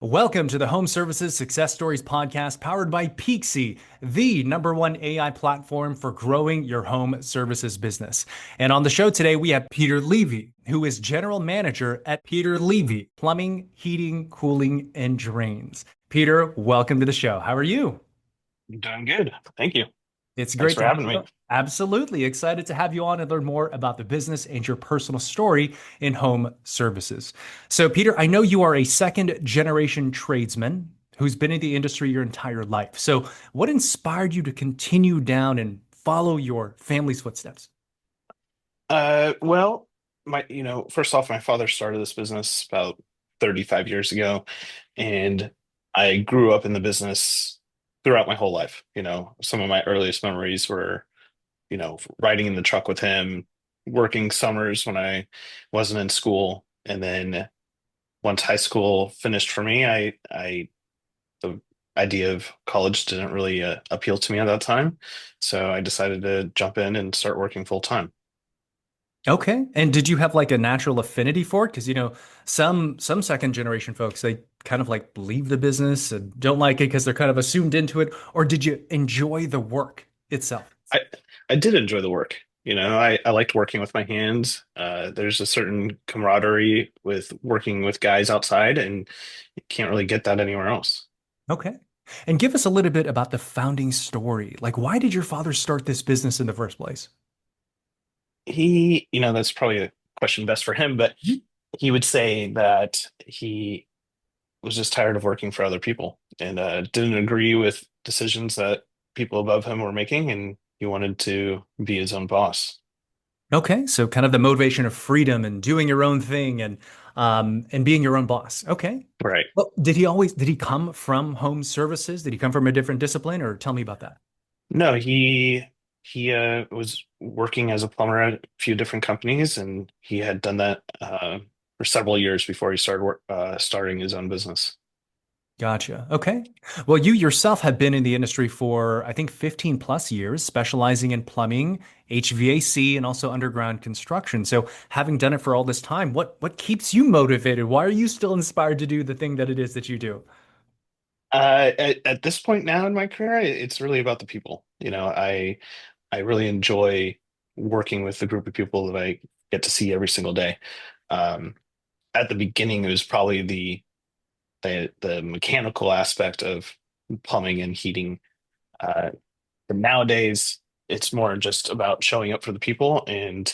Welcome to the Home Services Success Stories podcast powered by Peakzi, the #1 AI platform for growing your home services business. And on the show today, we have Peter Levi, who is general manager at Peter Levi Plumbing, Heating, Cooling, and Drains. Peter, welcome to the show. How are you? Doing good. Thank you. It's Thanks great for to have having you. me. Absolutely excited to have you on and learn more about the business and your personal story in home services. So, Peter, I know you are a second generation tradesman who's been in the industry your entire life. So, what inspired you to continue down and follow your family's footsteps? Well, first off, my father started this business about 35 years ago, and I grew up in the business throughout my whole life. Some of my earliest memories were, riding in the truck with him, working summers when I wasn't in school, and then once high school finished for me, the idea of college didn't really appeal to me at that time, so I decided to jump in and start working full time. Okay. And did you have like a natural affinity for it? Because some second generation folks, they kind of like leave the business and don't like it because they're kind of assumed into it. Or did you enjoy the work itself? I I did enjoy the work. I liked working with my hands. There's a certain camaraderie with working with guys outside, and you can't really get that anywhere else. Okay. And give us a little bit about the founding story. Like, why did your father start this business in the first place? That's probably a question best for him, but he would say that he was just tired of working for other people and didn't agree with decisions that people above him were making, and he wanted to be his own boss. Okay, so kind of the motivation of freedom and doing your own thing and being your own boss. Okay. Right. Well, did he come from home services? Did he come from a different discipline or tell me about that? No, he was working as a plumber at a few different companies, and he had done that for several years before he starting his own business. Gotcha. Okay. Well, you yourself have been in the industry for, I think, 15 plus years, specializing in plumbing, HVAC, and also underground construction. So, having done it for all this time, what keeps you motivated? Why are you still inspired to do the thing that it is that you do? At this point now in my career, it's really about the people. I really enjoy working with the group of people that I get to see every single day. Um, at the beginning, it was probably the mechanical aspect of plumbing and heating. Uh, but nowadays, it's more just about showing up for the people, and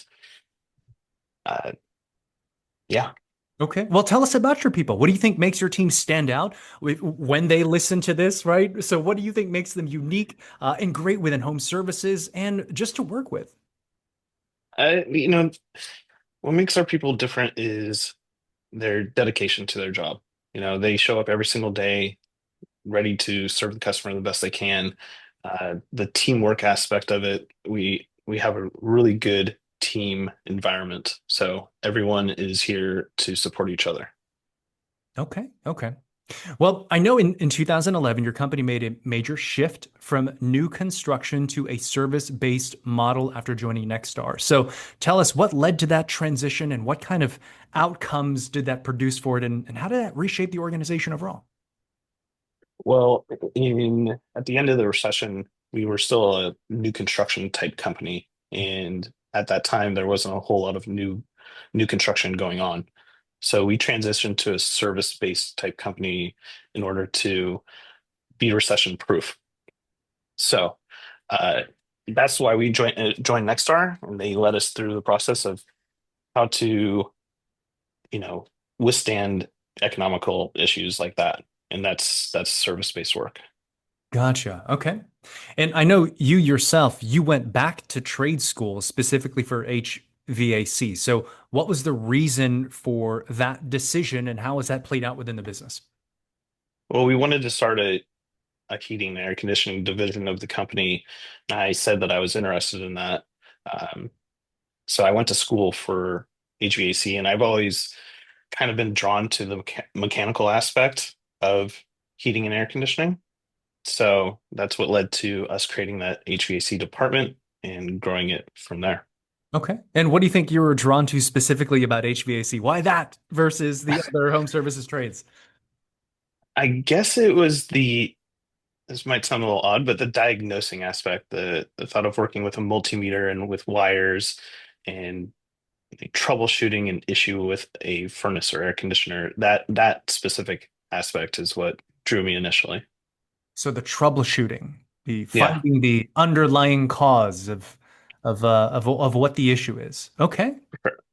uh, yeah. Okay. Well, tell us about your people. What do you think makes your team stand out when they listen to this, right? So, what do you think makes them unique and great within home services and just to work with? Uh, you know, what makes our people different is their dedication to their job. They show up every single day ready to serve the customer the best they can. The teamwork aspect of it, we have a really good team environment. So everyone is here to support each other. Okay. Okay. Well, I know in 2011, your company made a major shift from new construction to a service-based model after joining Nexstar. So tell us what led to that transition and what kind of outcomes did that produce for it, and how did that reshape the organization overall? Well, in at the end of the recession, we were still a new construction type company, and at that time there wasn't a whole lot of new construction going on. So we transitioned to a service-based type company in order to be recession proof. So uh, that's why we joined Nexstar, and they led us through the process of how to, you know, withstand economical issues like that. And that's service-based work. Gotcha. Okay. And I know you yourself, you went back to trade school specifically for HVAC. So what was the reason for that decision and how has that played out within the business? Well, we wanted to start a heating and air conditioning division of the company. I said that I was interested in that. Um, so I went to school for HVAC, and I've always kind of been drawn to the mechanical aspect of heating and air conditioning. So that's what led to us creating that HVAC department and growing it from there. Okay. And what do you think you were drawn to specifically about HVAC? Why that versus the other home services trades? I guess it was this might sound a little odd, but the diagnosing aspect, the thought of working with a multimeter and with wires and troubleshooting an issue with a furnace or air conditioner, that specific aspect is what drew me initially. So the troubleshooting, the Yeah, finding the underlying cause of what the issue is. Okay.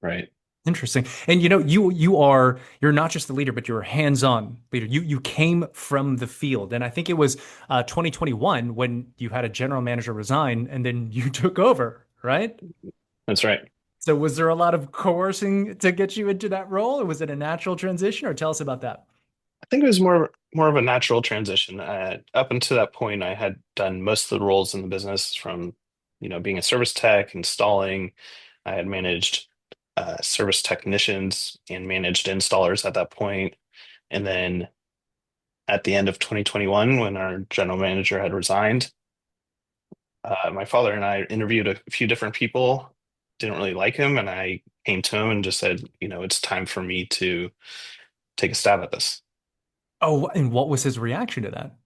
right. Interesting. And you're not just the leader, but you're a hands-on leader. You came from the field. And I think it was 2021 when you had a general manager resign and then you took over, right? That's right. So was there a lot of coercing to get you into that role, or was it a natural transition? Or tell us about that. I think it was more of a natural transition. Up until that point, I had done most of the roles in the business from, being a service tech, installing. I had managed service technicians and managed installers at that point. And then at the end of 2021, when our general manager had resigned, my father and I interviewed a few different people, didn't really like him, and I came to him and just said, it's time for me to take a stab at this. Oh, and what was his reaction to that?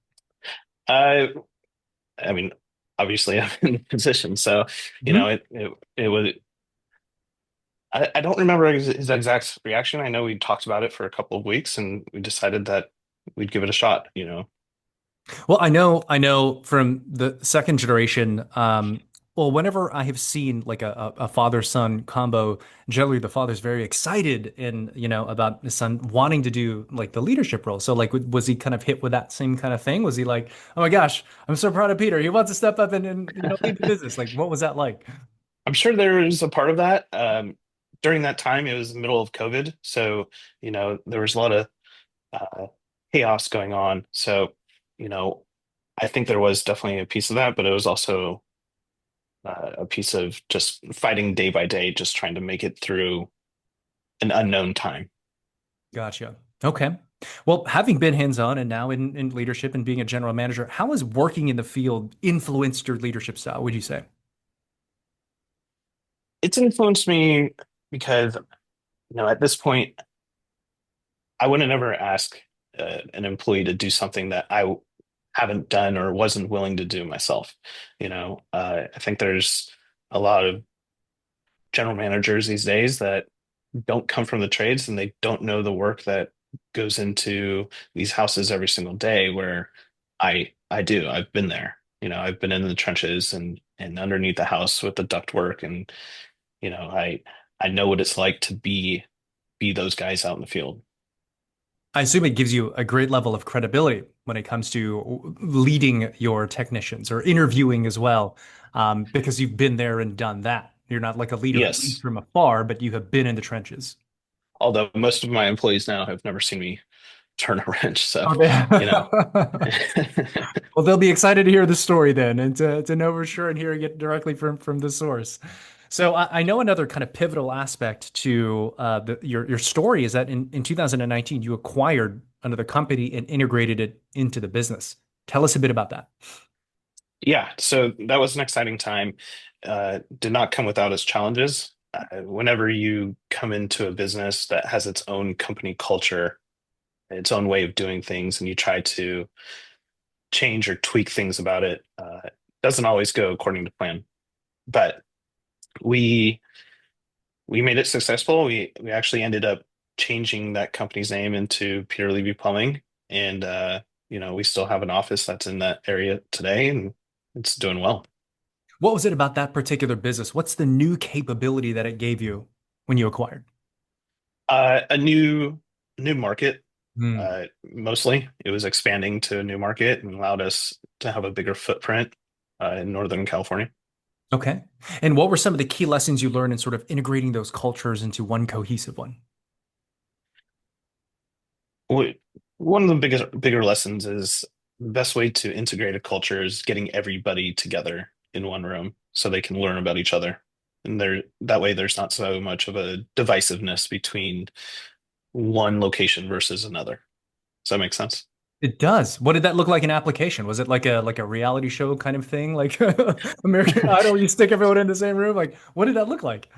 Uh, I mean, obviously I'm in the position, so Mhm. it was. I don't remember his exact reaction. I know we talked about it for a couple of weeks, and we decided that we'd give it a shot. Well, I know from the second generation, well, whenever I have seen like a father-son combo, generally the father's very excited and, about his son wanting to do like the leadership role. So like, was he kind of hit with that same kind of thing? Was he like, oh my gosh, I'm so proud of Peter. He wants to step up and lead the business. Like, what was that like? I'm sure there was a part of that. During that time, it was the middle of COVID, so there was a lot of uh, chaos going on. So, you know, I think there was definitely a piece of that, but it was also a piece of just fighting day by day, just trying to make it through an unknown time. Gotcha. Okay. Well, having been hands-on and now in leadership and being a general manager, how has working in the field influenced your leadership style, would you say? It's influenced me because, at this point, I wouldn't ever ask an employee to do something that I haven't done or wasn't willing to do myself. I think there's a lot of general managers these days that don't come from the trades and they don't know the work that goes into these houses every single day where I do. I've been there. I've been in the trenches and underneath the house with the ductwork and I know what it's like to be those guys out in the field. I assume it gives you a great level of credibility when it comes to leading your technicians or interviewing as well, because you've been there and done that. You're not like a leader who leads Yes. from afar, but you have been in the trenches. Although most of my employees now have never seen me turn a wrench. So, Okay. you know, Well, they'll be excited to hear the story then and to know for sure and hearing it directly from the source. So I know another kind of pivotal aspect to your story is that in 2019 you acquired another company and integrated it into the business. Tell us a bit about that. yeah, so that was an exciting time. Did not come without its challenges. Whenever you come into a business that has its own company culture, its own way of doing things, and you try to change or tweak things about it, doesn't always go according to plan. But we we made it successful. We actually ended up changing that company's name into Peter Levy Plumbing, and we still have an office that's in that area today, and it's doing well. What was it about that particular business? What's the new capability that it gave you when you acquired? A new market. Hmm. Mostly, it was expanding to a new market and allowed us to have a bigger footprint in Northern California. Okay. And what were some of the key lessons you learned in sort of integrating those cultures into one cohesive one? We- One of the bigger lessons is the best way to integrate a culture is getting everybody together in one room so they can learn about each other. And that way there's not so much of a divisiveness between one location versus another. Does that make sense? It does. What did that look like in application? Was it like a reality show kind of thing, like American Idol? You stick everyone in the same room. Like, what did that look like?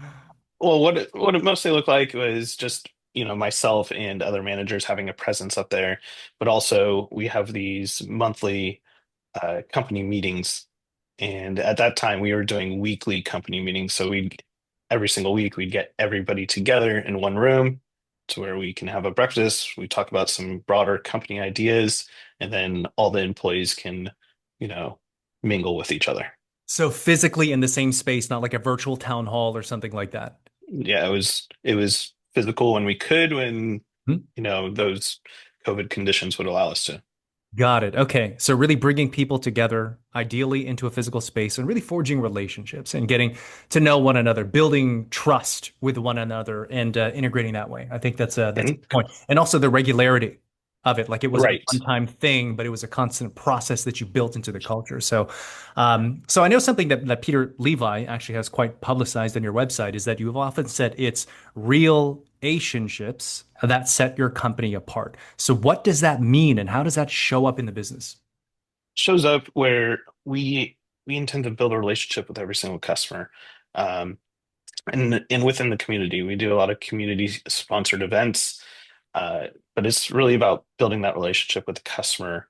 Well, what it mostly looked like was just myself and other managers having a presence up there, but also we have these monthly company meetings. And at that time, we were doing weekly company meetings. So every single week, we'd get everybody together in one room to where we can have a breakfast. We talk about some broader company ideas, and then all the employees can, you know, mingle with each other. So physically in the same space, not like a virtual town hall or something like that. Yeah, it was physical when we could, when, Hmm? those COVID conditions would allow us to. Got it. Okay. So really bringing people together, ideally into a physical space and really forging relationships and getting to know one another, building trust with one another and integrating that way. I think that's a And good point. And also the regularity of it. Like it wasn't a right. one-time thing, but it was a constant process that you built into the culture. So I know something that Peter Levi actually has quite publicized on your website is that you have often said it's real relationships that set your company apart. So what does that mean and how does that show up in the business? Shows up where we intend to build a relationship with every single customer. Um, and within the community, we do a lot of community sponsored events, but it's really about building that relationship with the customer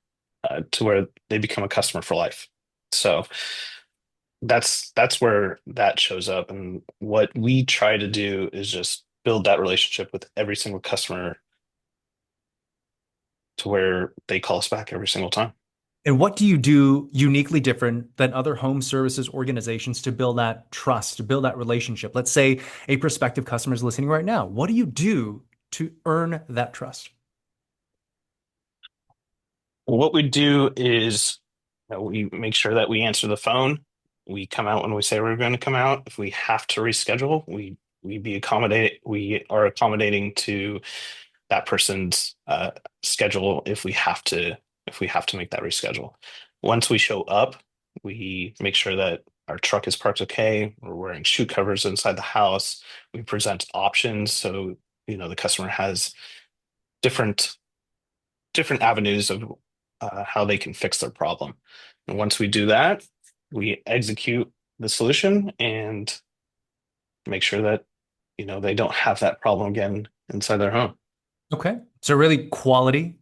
to where they become a customer for life. So that's where that shows up. And what we try to do is just build that relationship with every single customer to where they call us back every single time. And what do you do uniquely different than other home services organizations to build that trust, to build that relationship? Let's say a prospective customer is listening right now. What do you do to earn that trust? What we do is we make sure that we answer the phone. We come out when we say we're going to come out. If we have to reschedule, we are accommodating to that person's schedule if we have to make that reschedule. Once we show up, we make sure that our truck is parked okay. We're wearing shoe covers inside the house. We present options so the customer has different different avenues of how they can fix their problem. And once we do that, we execute the solution and make sure that they don't have that problem again inside their home. Okay. So really quality,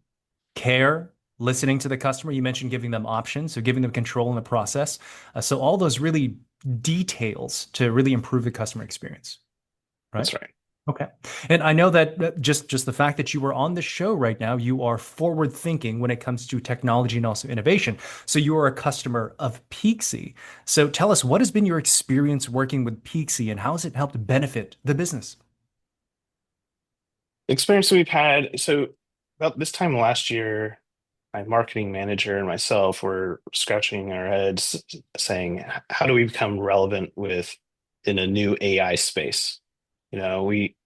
care, listening to the customer. You mentioned giving them options, so giving them control in the process. So all those really details to really improve the customer experience, right? That's right. Okay. And I know that just the fact that you are on the show right now, you are forward thinking when it comes to technology and also innovation. So you are a customer of Peakzi. So tell us, what has been your experience working with Peakzi and how has it helped benefit the business? The experience we've had, so about this time last year, my marketing manager and myself were scratching our heads saying, how do we become relevant in a new AI space? We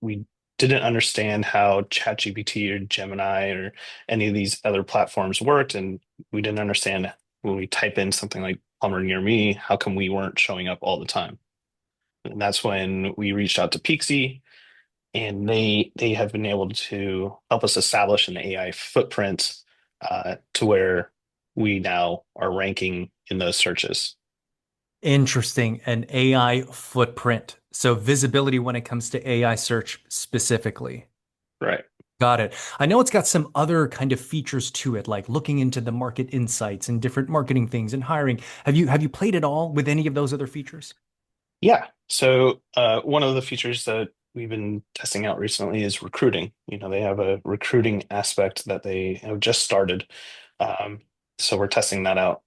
didn't understand how ChatGPT or Gemini or any of these other platforms worked, and we didn't understand when we type in something like plumber near me, how come we weren't showing up all the time? And that's when we reached out to Peakzi, and they have been able to help us establish an AI footprint to where we now are ranking in those searches. Interesting. An AI footprint. So visibility when it comes to AI search specifically. Right. Got it. I know it's got some other kind of features to it, like looking into the market insights and different marketing things and hiring. Have you played at all with any of those other features? Yeah. So one of the features that we've been testing out recently is recruiting. They have a recruiting aspect that they have just started. Um, so we're testing that out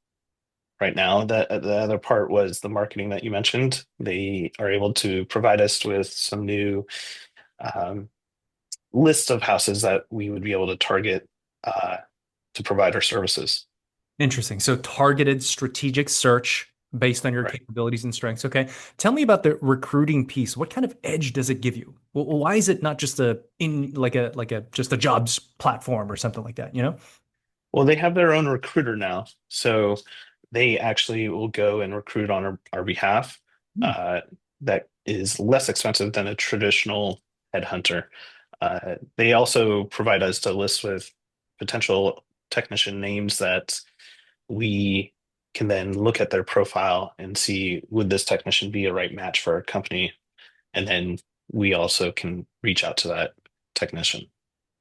right now. The other part was the marketing that you mentioned. They are able to provide us with some new um, list of houses that we would be able to target uh, to provide our services. Interesting. So targeted strategic search based on your Right. capabilities and strengths. Okay. Tell me about the recruiting piece. What kind of edge does it give you? Why is it not just a just a jobs platform or something like that, you know? Well, they have their own recruiter now. So they actually will go and recruit on our behalf. Hmm. Uh, that is less expensive than a traditional headhunter. They also provide us a list with potential technician names that we can then look at their profile and see, would this technician be a right match for our company? And then we also can reach out to technician.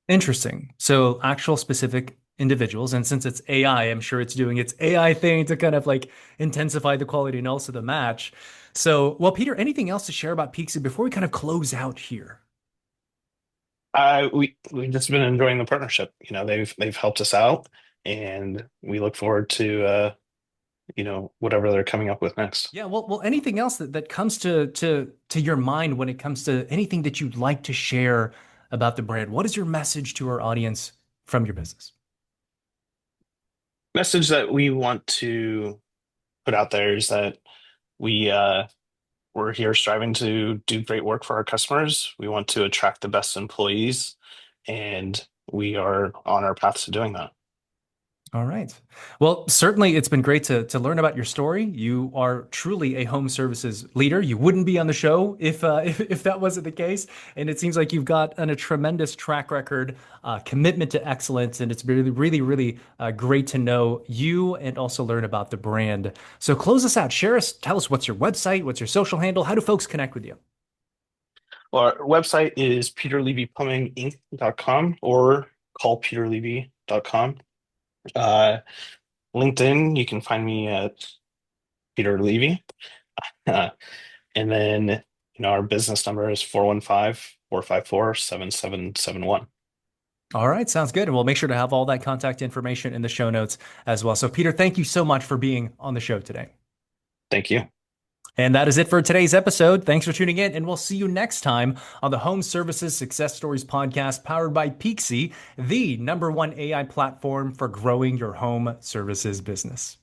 Interesting. So actual specific individuals, and since it's AI, I'm sure it's doing its AI thing to kind of like intensify the quality and also the match. So, well, Peter, anything else to share about Peakzi before we kind of close out here? We've just been enjoying the partnership. They've helped us out, and we look forward to whatever they're coming up with next. Yeah, well, anything else that comes to your mind when it comes to anything that you'd like to share about the brand? What is your message to our audience from your business? Message that we want to put out there is that we we're here striving to do great work for our customers. We want to attract the best employees, and we are on our path to doing that. All right. Well, certainly it's been great to learn about your story. You are truly a home services leader. You wouldn't be on the show if that wasn't the case. And it seems like you've got a tremendous track record, commitment to excellence, and it's really, really, really great to know you and also learn about the brand. So close us out. Tell us what's your website, what's your social handle, how do folks connect with you? Well, our website is peterlevyplumbinginc.com or callpeterlevy.com. Uh, LinkedIn, you can find me at Peter Levy. Uh, and then, our business number is 415-454-7771. All right, sounds good. And we'll make sure to have all that contact information in the show notes as well. So, Peter, thank you so much for being on the show today. Thank you. And that is it for today's episode. Thanks for tuning in, and we'll see you next time on the Home Services Success Stories podcast powered by Peakzi, the #1 AI platform for growing your home services business.